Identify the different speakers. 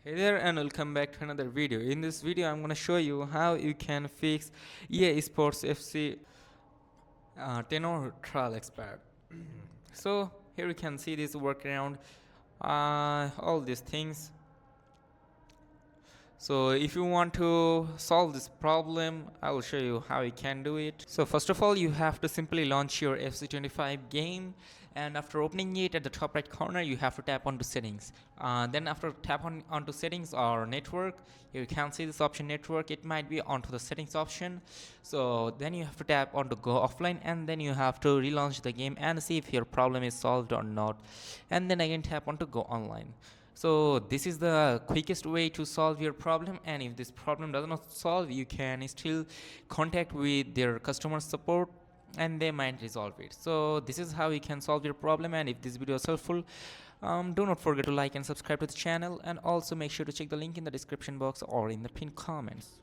Speaker 1: Hey there and welcome back to another video. In this video I'm going to show you how you can fix EA Sports FC tenor trial expired. So here you can see this workaround, all these things. So if you want to solve this problem, I will show you how you can do it. So first of all, you have to simply launch your FC25 game, and after opening it, at the top right corner you have to tap onto settings. Then after tap onto settings or network, you can see this option network. It might be onto the settings option. So then you have to tap onto go offline, and then you have to relaunch the game and see if your problem is solved or not, and then again tap onto go online. So this is the quickest way to solve your problem, and if this problem does not solve, you can still contact with their customer support and they might resolve it. So this is how you can solve your problem, and if this video is helpful, do not forget to like and subscribe to the channel, and also make sure to check the link in the description box or in the pinned comments.